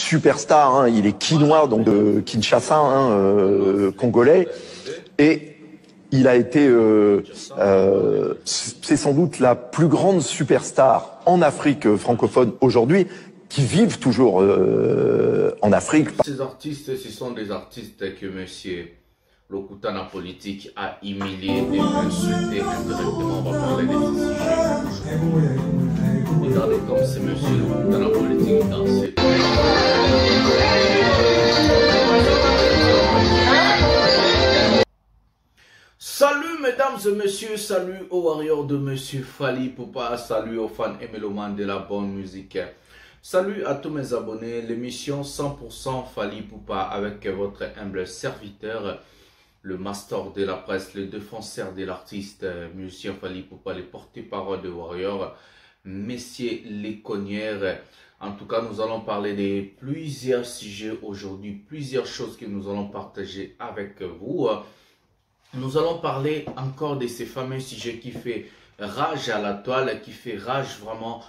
superstar, hein, il est quinois, donc de Kinshasa, hein, congolais, et il a été, c'est sans doute la plus grande superstar en Afrique francophone aujourd'hui, qui vivent toujours en Afrique. Ces artistes, ce sont des artistes que monsieur Lokutana Politique a humilié et insulté indirectement. On va parler de ces sujets. Regardez comme c'est monsieur Lokutana Politique danser. Salut mesdames et messieurs, salut aux warriors de monsieur Fally Ipupa, salut aux fans et mélomanes de la bonne musique. Salut à tous mes abonnés, l'émission 100% Fally Ipupa avec votre humble serviteur, le master de la presse, le défenseur de l'artiste, musicien Fally Ipupa, le porte-parole de Warrior, messieurs les connières. En tout cas, nous allons parler de plusieurs sujets aujourd'hui, plusieurs choses que nous allons partager avec vous. Nous allons parler encore de ces fameux sujets qui fait rage à la toile, qui fait rage vraiment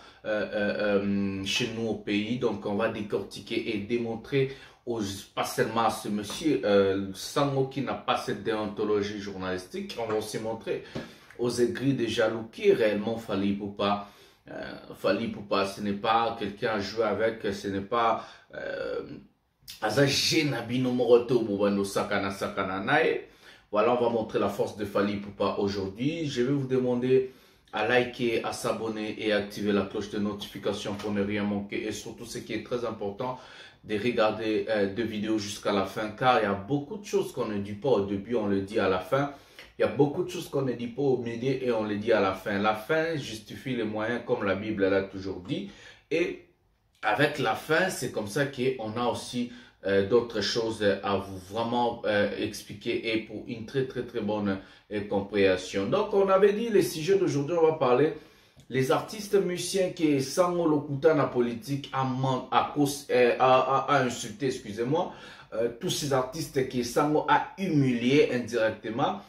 chez nous au pays. Donc on va décortiquer et démontrer pas seulement à ce monsieur Sango qui n'a pas cette déontologie journalistique, on va aussi montrer aux aigris de jaloux qui est réellement Fally Ipupa. Fally Ipupa, ce n'est pas quelqu'un à jouer avec, ce n'est pas voilà, on va montrer la force de Fally Ipupa aujourd'hui. Je vais vous demander à liker, à s'abonner et à activer la cloche de notification pour ne rien manquer. Et surtout, ce qui est très important, de regarder deux vidéos jusqu'à la fin. Car il y a beaucoup de choses qu'on ne dit pas au début, on le dit à la fin. Il y a beaucoup de choses qu'on ne dit pas au milieu et on le dit à la fin. La fin justifie les moyens, comme la Bible l'a toujours dit. Et avec la fin, c'est comme ça qu'on a aussi d'autres choses à vous vraiment expliquer et pour une très bonne compréhension. Donc on avait dit les sujets d'aujourd'hui, on va parler les artistes musiciens qui Sango Lokutana Politique a insulté, excusez-moi, tous ces artistes qui Sango a humilié indirectement.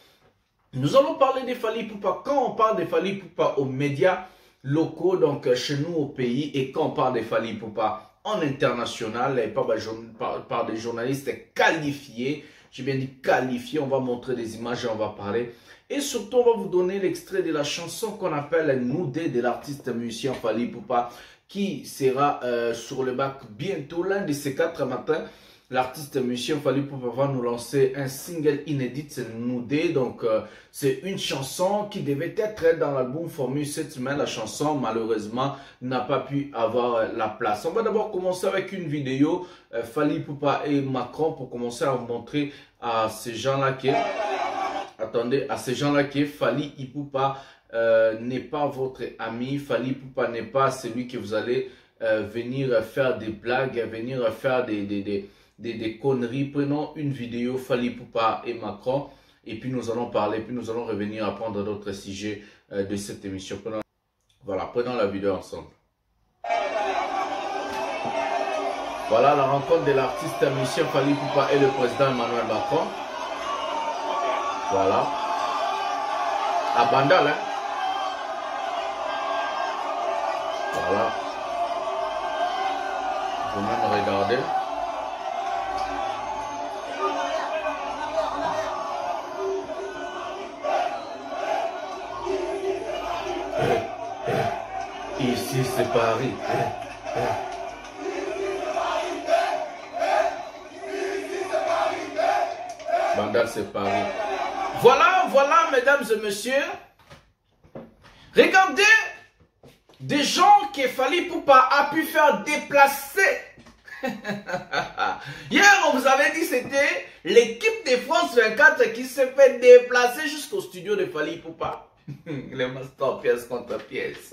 Nous allons parler de Fally Ipupa. Quand on parle de Fally Ipupa aux médias locaux, donc chez nous au pays, et quand on parle de Fally Ipupa en international et par des journalistes qualifiés, j'ai bien dit qualifiés, on va montrer des images et on va parler. Et surtout, on va vous donner l'extrait de la chanson qu'on appelle Noudé de l'artiste musicien Fally Ipupa qui sera sur le bac bientôt, l'un de ces 4 matins. L'artiste musicien Fally Ipupa va nous lancer un single inédit, c'est Noudé. Donc, c'est une chanson qui devait être dans l'album Formule cette semaine. La chanson, malheureusement, n'a pas pu avoir la place. On va d'abord commencer avec une vidéo, Fally Ipupa et Macron, pour commencer à vous montrer à ces gens-là qui... Attendez, à ces gens-là qui Fally Ipupa n'est pas votre ami. Fally Ipupa n'est pas celui que vous allez venir faire des blagues, venir faire des conneries. Prenons une vidéo Fally Ipupa et Macron et puis nous allons parler, puis nous allons revenir à prendre d'autres sujets de cette émission. Voilà, prenons la vidéo ensemble. Voilà la rencontre de l'artiste musicien Fally Ipupa et le président Emmanuel Macron. Voilà. À Bandal, hein. Voilà. Vous même regardez. Ici c'est Paris. Bandal c'est Paris. Voilà, mesdames et messieurs. Regardez des gens que Fally Ipupa a pu faire déplacer. Hier, on vous avait dit c'était l'équipe de France 24 qui s'est fait déplacer jusqu'au studio de Fally Ipupa. Les master pièce contre pièce.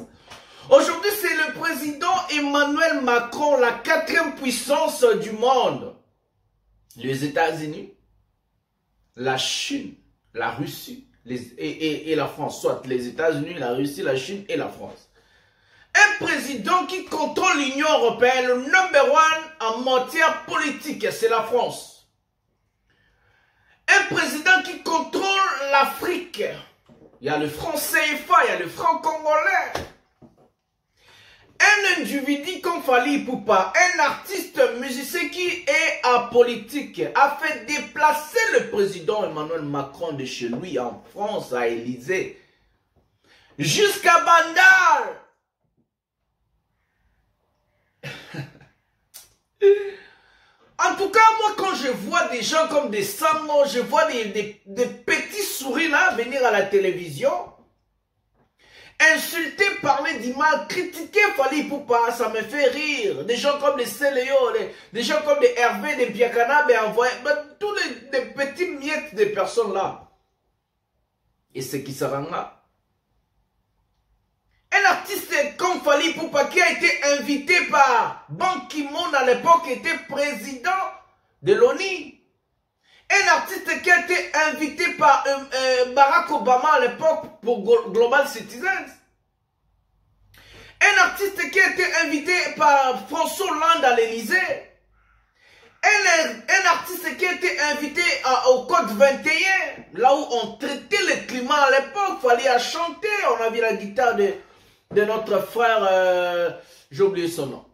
Aujourd'hui, c'est le président Emmanuel Macron, la 4e puissance du monde. Les États-Unis, la Chine, la Russie et la France, soit les États-Unis, la Russie, la Chine et la France. Un président qui contrôle l'Union européenne, le number 1 en matière politique, c'est la France. Un président qui contrôle l'Afrique. Il y a le franc CFA, il y a le franc congolais. Un individu comme Fally Ipupa, un artiste musicien musicien qui est en politique a fait déplacer le président Emmanuel Macron de chez lui en France, à Élysée, jusqu'à Bandar. En tout cas, moi, quand je vois des gens comme des Sango, je vois des petits souris là venir à la télévision, insulter, parler du mal, critiquer Fally Ipupa, ça me fait rire. Des gens comme les Céléo, des gens comme des Hervé, des Biakana, tous les petits miettes de personnes là. Et ce qui se rend là. Un artiste comme Fally Ipupa qui a été invité par Ban Ki-moon à l'époque était président de l'ONU. Un artiste qui a été invité par Barack Obama à l'époque pour Global Citizens. Un artiste qui a été invité par François Hollande à l'Élysée. Un artiste qui a été invité au Code 21, là où on traitait le climat à l'époque, il fallait chanter. On a vu la guitare de notre frère, j'ai oublié son nom.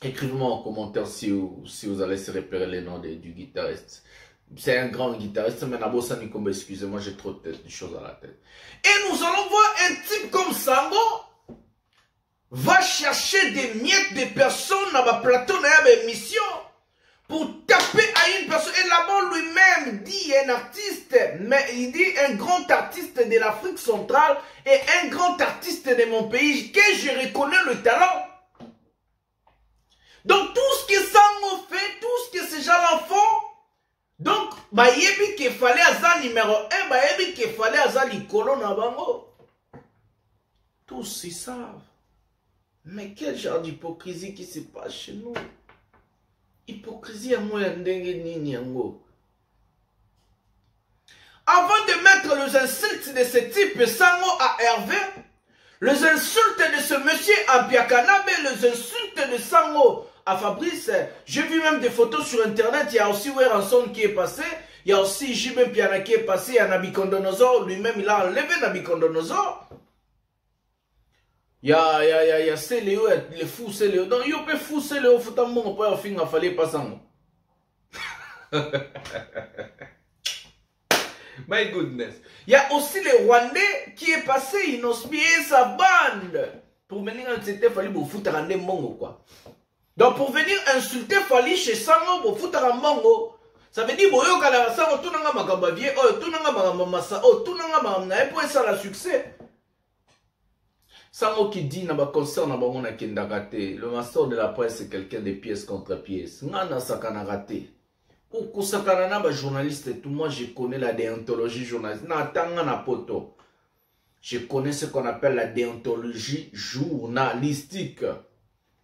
Écrivez-moi en commentaire si vous allez se repérer les noms du guitariste. C'est un grand guitariste, mais Nabosa Nikombe, excusez-moi, j'ai trop de choses à la tête. Et nous allons voir un type comme Sango va chercher des miettes de personnes dans le plateau de l'émission pour taper à une personne. Et là-bas lui-même dit un artiste, mais il dit un grand artiste de l'Afrique centrale et un grand artiste de mon pays, que je reconnais le talent. Donc tout ce que Sango fait, tout ce que ces gens-là font, donc, il qu'il fallait à numéro 1, il qu'il fallait à l'icolo na bango. Tous ils savent. Mais quel genre d'hypocrisie qui se passe chez nous? Hypocrisie à moi, yango. Avant de mettre les insultes de ce type Sango à Hervé, les insultes de ce monsieur à Biakanabe, les insultes de Sango à Fabrice, j'ai vu même des photos sur internet, il y a aussi Weranson qui est passé, il y a aussi Jibin Piana qui est passé, il y a Nabucodonosor, lui-même il a enlevé Nabucodonosor. Il y a Céléo, les fous Céléo, donc il y a des fous Céléo, faut un monde pour faire un fallait pas ça. My goodness. Il y a aussi les Rwandais qui est passé, ils ont spié sa bande. Pour venir insulter, il fallait vous foutre un mongo quoi. Donc pour venir insulter Fally chez Sango, vous foutre un mongo. Ça veut dire, boyo kala Sango, tout n'a pas makabavie, oh, tout n'a pas mamasa, oh, tout n'a pas mamna, pour ça la succès. Sango qui dit, n'a pas concert, n'a pas mon akenda raté. Le master de la presse, c'est quelqu'un de pièce contre pièce. N'a sakana raté. Pour Kousakana, bah, journaliste et tout, moi je connais la déontologie journalistique. Je connais ce qu'on appelle la déontologie journalistique.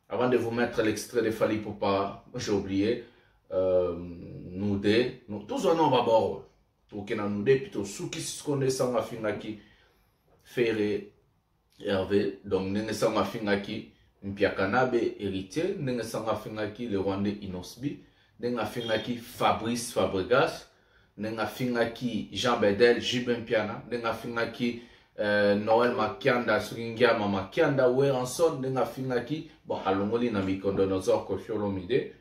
Avant de vous mettre l'extrait de Fally Ipupa, j'ai oublié, nous tous on va voir. Pour que nous plutôt ceux qui se connaissent en Affinaki, Ferré, Hervé, donc nous sommes en Affinaki, Mpiakanabe, héritier, nous sommes en Affinaki, le Rwandais Inosbi. Nenga fingaki Fabrice Fabregas, nenga fingaki Jean Bedel, Jibin Piana, nenga fingaki Noël Makianda, Sringiama Makianda, Weranson, nenga fingaki, bon, alongoli na Mikondonosor Kofiolomide,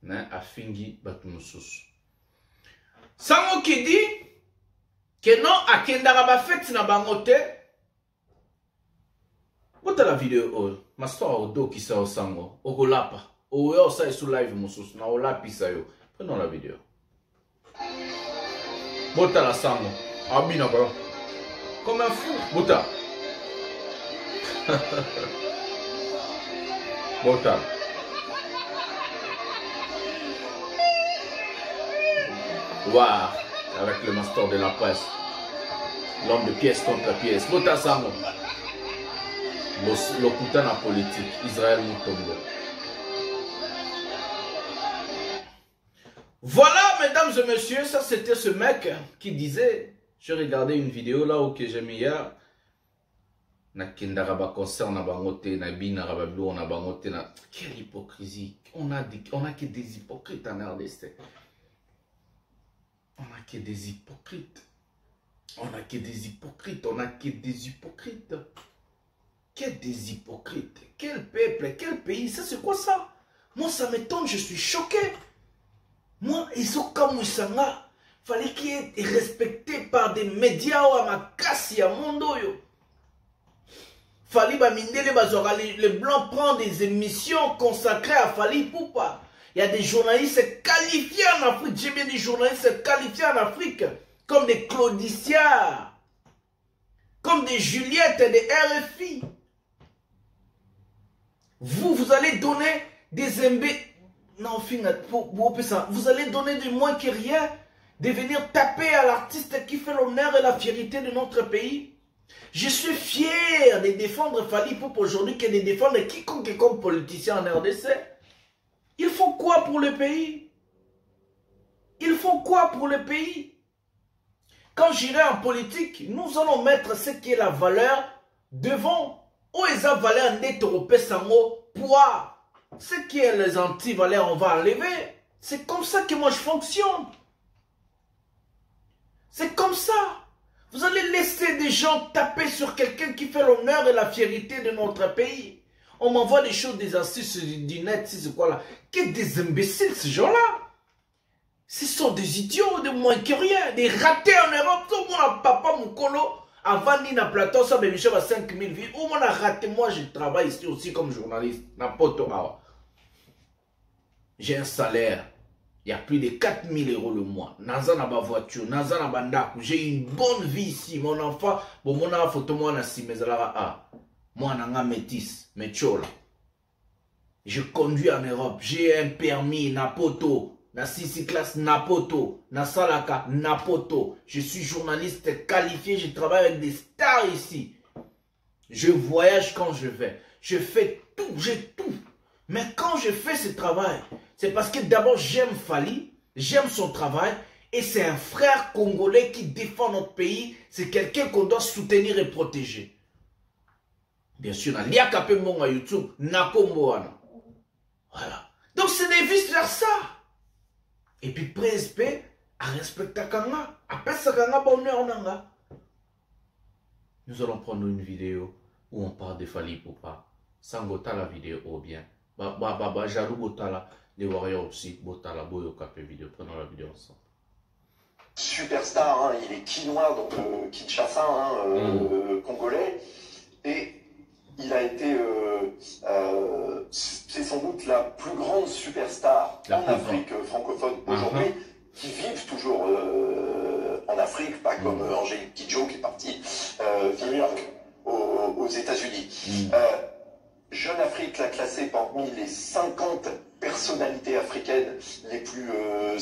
na afingi Batumusus. Sango qui dit que non, à Kendaraba fête na bangote, bota la vidéo, ma soeur au dos qui sort Sango, au Golapa. Oh, yo, ça est sous live, moussus. Na ola pisa yo. Prenons la vidéo. Bota la sango. Abina bro. Comme un fou. Bota. Bota. Wow. Avec le master de la presse. L'homme de pièce contre pièce. Bota sango. L'okutan en politique. Israël Mutombo. Voilà, mesdames et messieurs, ça c'était ce mec qui disait, je regardais une vidéo là où j'ai mis hier, na kendaraba concert na bangote, na bina rabablo, na bangote, na... Quelle hypocrisie, on a que des hypocrites en RDC. On a que des hypocrites. On a que des hypocrites, on a que des hypocrites. Quel des hypocrites, quel peuple, quel pays, ça c'est quoi ça? Moi, ça m'étonne, je suis choqué. Moi, ils sont comme Moussanga. Fallait qu'il ait respecté par des médias à ma casse, à mon dos. Fali Bamindele Bazora, les Blancs prennent des émissions consacrées à Fali Poupa. Il y a des journalistes qualifiés en Afrique. J'ai bien des journalistes qualifiés en Afrique. Comme des Claudicia. Comme des Juliette, des RFI. Vous allez donner des MB. Non, vous allez donner du moins que rien. De venir taper à l'artiste qui fait l'honneur et la fierté de notre pays. Je suis fier de défendre Fally Ipupa aujourd'hui que de défendre quiconque comme politicien en RDC. Ils font quoi pour le pays? Ils font quoi pour le pays? Quand j'irai en politique, nous allons mettre ce qui est la valeur devant. Où est la valeur nette européenne sans poids? Ce qui est les anti-valeurs, on va enlever. C'est comme ça que moi je fonctionne. C'est comme ça. Vous allez laisser des gens taper sur quelqu'un qui fait l'honneur et la fierté de notre pays. On m'envoie des choses, des astuces du net, c'est quoi là. Qu'est-ce des imbéciles, ces gens-là? Ce sont des idiots, de moins que rien. Des ratés en Europe. Tout le monde a papa Moukolo. Avant Nina Platon, ça me Michel à 5000 vies. Où on a raté, moi je travaille ici aussi comme journaliste. J'ai un salaire. Il y a plus de 4000 € le mois. Naza na ba voiture, naza na bandaku. J'ai une bonne vie ici. Mon enfant, bon, mon enfant, photo moi na si mais ah, moi nanga métis, méchola. Je conduis en Europe. J'ai un permis Napoto, na 6 classe Napoto, na Salaka Napoto. Je suis journaliste qualifié. Je travaille avec des stars ici. Je voyage quand je vais. Je fais tout, j'ai tout. Mais quand je fais ce travail, c'est parce que d'abord j'aime Fally, j'aime son travail, et c'est un frère congolais qui défend notre pays, c'est quelqu'un qu'on doit soutenir et protéger. Bien sûr, na liakape mon à YouTube, nakomboana. Voilà. Donc c'est des vice versa. Et puis PSP a respecté Kanga, a pesa Kanga bonheur nanga. Nous allons prendre une vidéo où on parle de Fally Ipupa. Sangota la vidéo au bien. Jalou Botala, les Warriors aussi, Botala, Boyo Capé vidéo. Prenons la vidéo ensemble. Superstar, hein, il est quinois, donc Kinshasa, hein, congolais. Et il a été, c'est sans doute la plus grande superstar en Afrique francophone aujourd'hui, qui vivent toujours en Afrique, pas comme Angélique Kidjo qui est partie vivre aux États-Unis. Jeune Afrique l'a classé parmi les 50 personnalités africaines les plus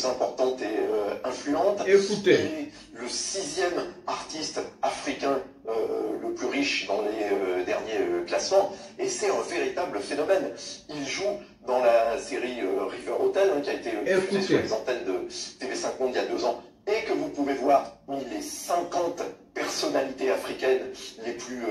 importantes et influentes. Écoutez. Il est le 6e artiste africain le plus riche dans les derniers classements. Et c'est un véritable phénomène. Il joue dans la série River Hotel, hein, qui a été diffusée sur les antennes de TV5 Monde il y a 2 ans. Et que vous pouvez voir parmi les 50 personnalités africaines les plus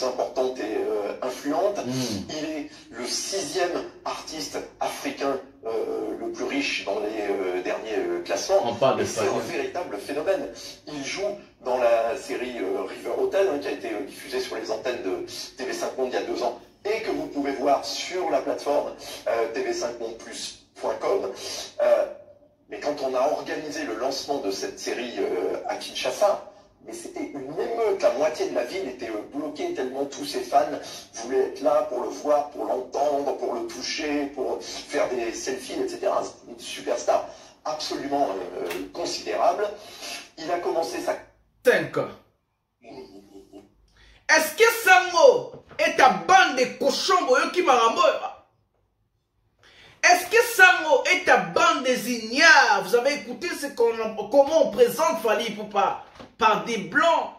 importantes et influentes. Il est le 6e artiste africain le plus riche dans les derniers classements. Et c'est un véritable phénomène. Il joue dans la série River Hotel, hein, qui a été diffusée sur les antennes de TV5 Monde il y a 2 ans, et que vous pouvez voir sur la plateforme tv5mondeplus.com. Mais quand on a organisé le lancement de cette série à Kinshasa, mais c'était une émeute. La moitié de la ville était bloquée tellement tous ses fans voulaient être là pour le voir, pour l'entendre, pour le toucher, pour faire des selfies, etc. C'est une superstar absolument considérable. Il a commencé sa... 5 ans. Est-ce que Sango est ta bande de cochons qui m'a ramboé? Est-ce que Sango est ta bande des ignares? Vous avez écouté comment on présente Fally Ipupa par des blancs,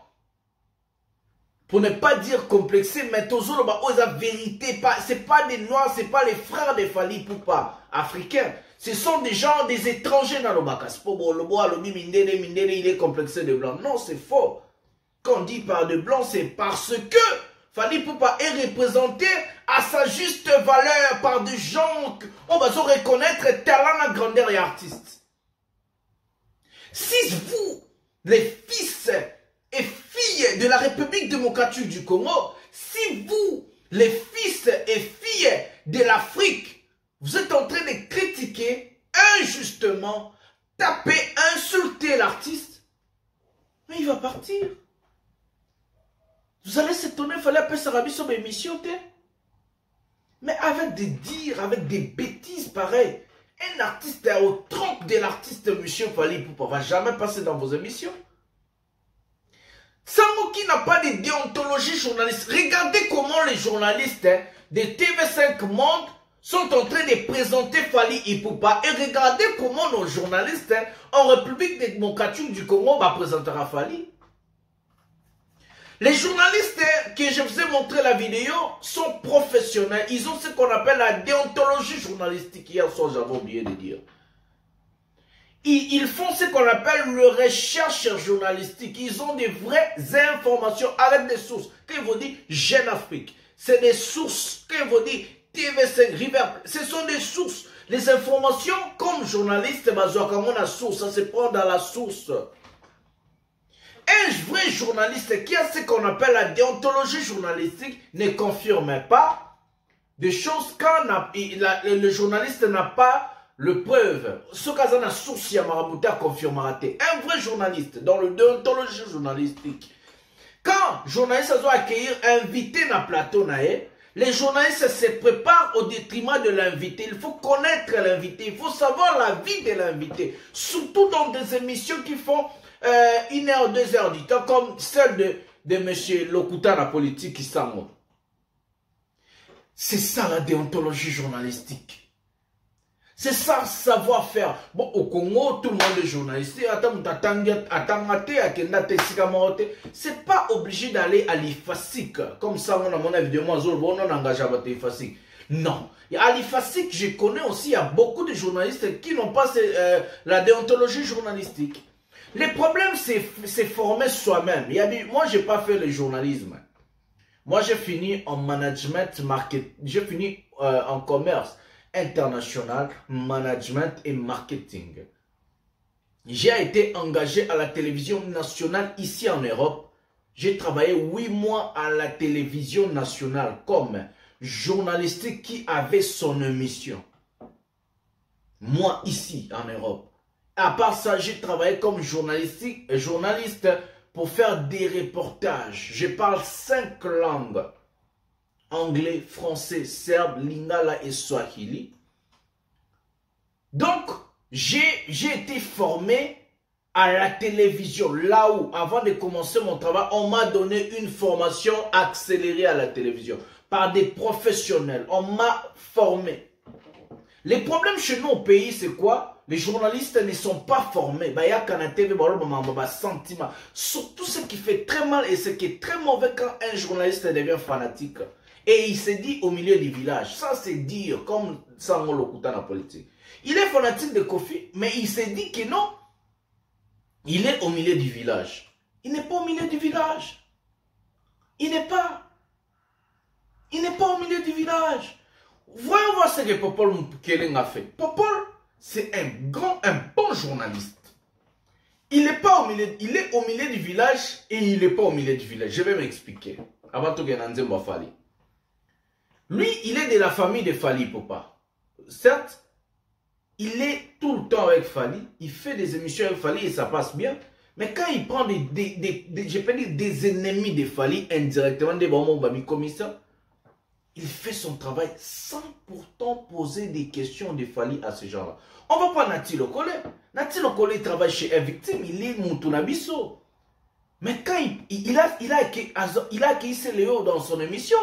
pour ne pas dire complexé, mais toujours la vérité, c'est pas des noirs, c'est pas les frères de Fally Ipupa africains, ce sont des gens, des étrangers dans le bac. Il est complexé de blanc. Non, c'est faux. Quand on dit par de blanc, c'est parce que Fally Ipupa est représenté à sa juste valeur par des gens qu'on va se reconnaître talent, grandeur et artiste. Si vous, les fils et filles de la République démocratique du Congo, si vous, les fils et filles de l'Afrique, Vous êtes en train de critiquer injustement, taper, insulter l'artiste. Mais il va partir. Vous allez s'étonner, il fallait appeler Sarabi sur l'émission. Mais avec des dires, avec des bêtises pareilles. Un artiste est au trompe de l'artiste, monsieur Fally Ipupa, ne va jamais passer dans vos émissions. Sango qui n'a pas de déontologie journaliste. Regardez comment les journalistes de TV5 Monde sont en train de présenter Fally Ipupa. Et regardez comment nos journalistes en République démocratique du Congo va présenter Fally. Les journalistes que je vous ai montré la vidéo sont professionnels. Ils ont ce qu'on appelle la déontologie journalistique. Hier soir, j'avais oublié de dire. Ils font ce qu'on appelle le recherche journalistique. Ils ont des vraies informations avec des sources. Quand ils vont dire Jeune Afrique, c'est des sources. Quand ils vont dire TV5, River, ce sont des sources. Les informations, comme journaliste, comme la source, ça se prend dans la source. Un vrai journaliste qui a ce qu'on appelle la déontologie journalistique ne confirme pas des choses quand le journaliste n'a pas le preuve. Ce cas là, source à Marabouta confirmera. Un vrai journaliste dans le déontologie journalistique. Quand journaliste doit accueillir invité dans le plateau, les journalistes se préparent au détriment de l'invité. Il faut connaître l'invité, il faut savoir la vie de l'invité. Surtout dans des émissions qui font 1 heure, 2 heures du temps, comme celle de M. Lokuta, la politique qui s'en. C'est ça la déontologie journalistique. C'est ça savoir-faire. Bon, au Congo, tout le monde est journaliste. C'est pas obligé d'aller à l'IFASIC. Comme ça, on a mon avis de moi, on engage à l'IFASIC. Non. Et à l'IFASIC, je connais aussi, il y a beaucoup de journalistes qui n'ont pas la déontologie journalistique. Le problème, c'est former soi-même. Moi, je n'ai pas fait le journalisme. Moi, j'ai fini en management, marketing. J'ai fini en commerce international, management et marketing. J'ai été engagé à la télévision nationale ici en Europe. J'ai travaillé 8 mois à la télévision nationale comme journaliste qui avait son émission. Moi, ici en Europe. À part ça, j'ai travaillé comme journaliste pour faire des reportages. Je parle 5 langues. Anglais, français, serbe, lingala et swahili. Donc, j'ai été formé à la télévision. Là où, avant de commencer mon travail, on m'a donné une formation accélérée à la télévision. Par des professionnels. On m'a formé. Les problèmes chez nous au pays, c'est quoi? Les journalistes ne sont pas formés. Surtout ce qui fait très mal et ce qui est très mauvais quand un journaliste devient fanatique. Et il se dit au milieu du village. Ça, c'est dire comme Sango Lokuta dans la politique. Il est fanatique de Kofi, mais il se dit que non. Il est au milieu du village. Il n'est pas au milieu du village. Il n'est pas. Il n'est pas au milieu du village. Voyons voir ce que Popol Moukeleng a fait. Popol, c'est un bon journaliste. Il est pas au milieu, il est au milieu du village et il n'est pas au milieu du village. Je vais m'expliquer. Avant tout, Fally. Lui, il est de la famille de Fally Ipupa. Certes, il est tout le temps avec Fally. Il fait des émissions avec Fally et ça passe bien. Mais quand il prend je peux dire des ennemis de Fally indirectement, des moments comme ça, il fait son travail sans pourtant poser des questions de Fally à ce genre-là. On va prendre Nati Lokole. Nati Lokole travaille chez un victime, il est Moutunabiso. Mais quand il a accueilli Léo dans son émission,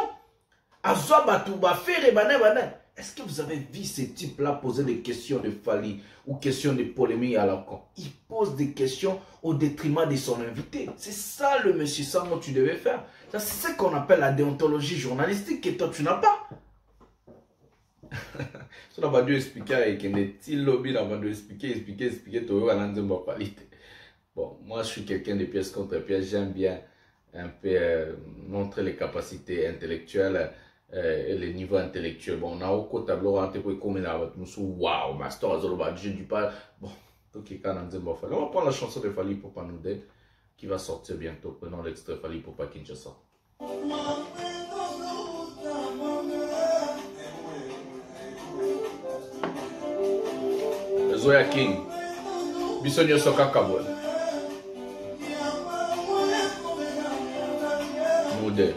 est-ce que vous avez vu ce type-là poser des questions de Fally ou questions de polémique à la con? Il pose des questions au détriment de son invité. C'est ça le monsieur Sango tu devais faire. C'est ce qu'on appelle la déontologie journalistique et toi tu n'as pas. Ça va dû expliquer Bon, moi je suis quelqu'un de pièce contre pièce. J'aime bien un peu montrer les capacités intellectuelles et les niveaux intellectuels. Bon, on a au tableau, on a comme là, waouh, master, je dis pas. Bon, on va prendre la chanson de Fally Ipupa Noudé qui va sortir bientôt. Prenons l'extrait Fally Ipupa Kinshasa. Zoya King. Bisonyo Soka Kaboué. Moudé.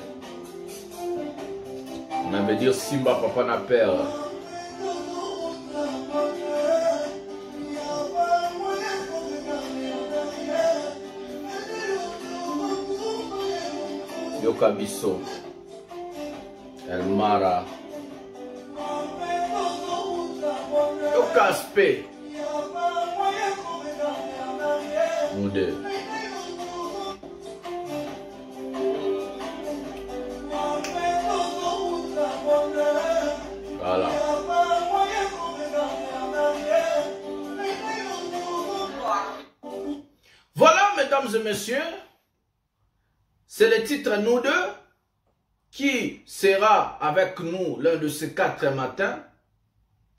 On avait dit Simba Papa na père. Yoka Bisso. El Mara. Yoka Aspe. Moudé. Voilà. Voilà, mesdames et messieurs, c'est le titre Nous deux qui sera avec nous l'un de ces 4 matins.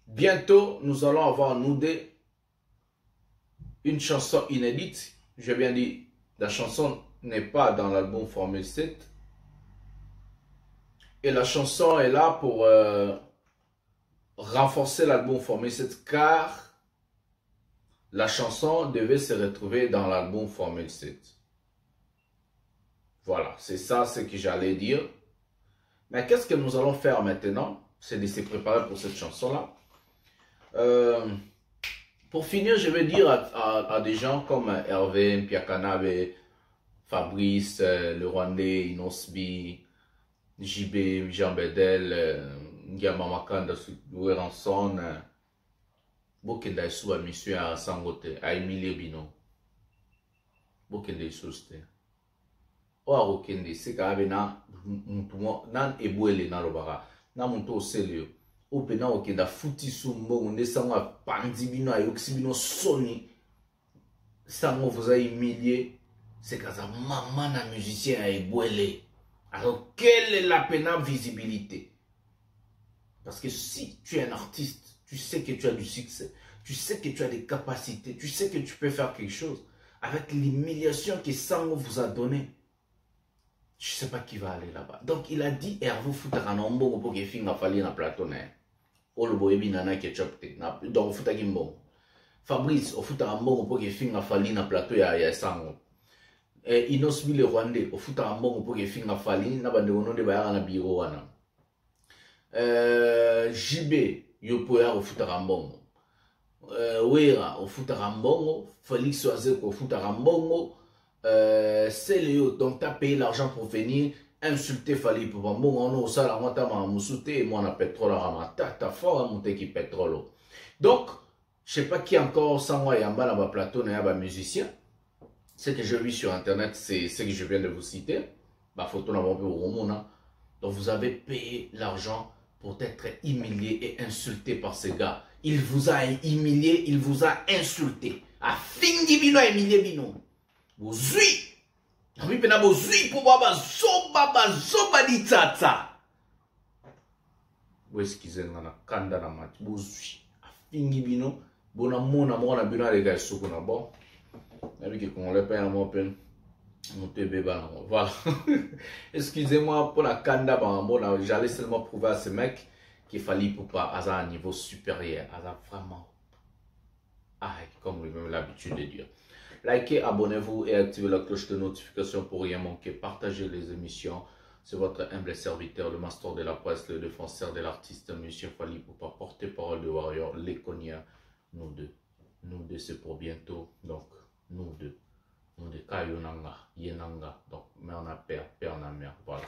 Bientôt, nous allons avoir Nous deux une chanson inédite. J'ai bien dit, la chanson n'est pas dans l'album Formule 7. Et la chanson est là pour renforcer l'album Formule 7 car la chanson devait se retrouver dans l'album Formule 7. Voilà, c'est ça ce que j'allais dire. Mais qu'est-ce que nous allons faire maintenant? C'est de se préparer pour cette chanson-là. Pour finir, je vais dire à des gens comme Hervé, Mpiakanabe, Fabrice, le Rwandais, Inosbi, JB, Jean Bedel, Ndiama Makanda, Ranson, Bokenda Isu, monsieur à Sangote, à Emilie Bino. Bokenda Isu, c'était. Oa Rokende, c'est qu'à Abena, nan Ebouele na Robara, na Monto Selio. Opena okenda futi sumbo onde sango pandi bino ayoksi bino soni sango vous a humilié c'est kaza maman na musicien a ebouele. Alors quelle est la pénale visibilité? Parce que si tu es un artiste, tu sais que tu as du succès, tu sais que tu as des capacités, tu sais que tu peux faire quelque chose avec l'humiliation que Sango vous a donnée. Je ne sais pas qui va aller là-bas. Donc il a dit Hervé Foutaranombo pour que Finga Fali na plateau. Donc Fabrice au Foutarambo pour que Finga Fali na plateau ya Sango. Inosbi le Rwandais au Foutarambo pour que Finga Fali na bande wono de bayara na biro wana. JB yopoya au Foutarambo. Wera au Foutarambo, Félix Oazeko au Foutarambo. C'est Léo, donc tu as payé l'argent pour venir insulter Fali pour bon on a ça la monta ma musouté et moi on a pétrole à ramata ta fort à monter qui pétrole. Donc je sais pas qui encore sans moi yamba là bas plateau na ba musicien. Ce que je vis sur internet c'est ce que je viens de vous citer. Ba photo na bon peu romona. Donc vous avez payé l'argent pour être humilié et insulté par ces gars. Il vous a humilié, il vous a insulté. A fingi bino humilié bino. Vous oui, pena bozui pour baba zoba di tata. Vous excusez-moi na kanda na mat bozui. Afingi bino bona mona mona bino les gars sokona bon. Avec que on le paye à mon peine. Mon bébé voilà. Excusez-moi pour la kanda bon j'allais seulement prouver à ce mec qu'il fallait pour pas à un niveau supérieur, à vraiment comme lui-même l'habitude de dire. Likez, abonnez-vous et activez la cloche de notification pour rien manquer. Partagez les émissions. C'est votre humble serviteur, le master de la presse, le défenseur de l'artiste, monsieur Fally Ipupa, porte-parole de Warrior, l'éconien. Nous deux, c'est pour bientôt. Donc, nous deux, Kayonanga, Yenanga. Donc, mais on a père, on a mère. Voilà.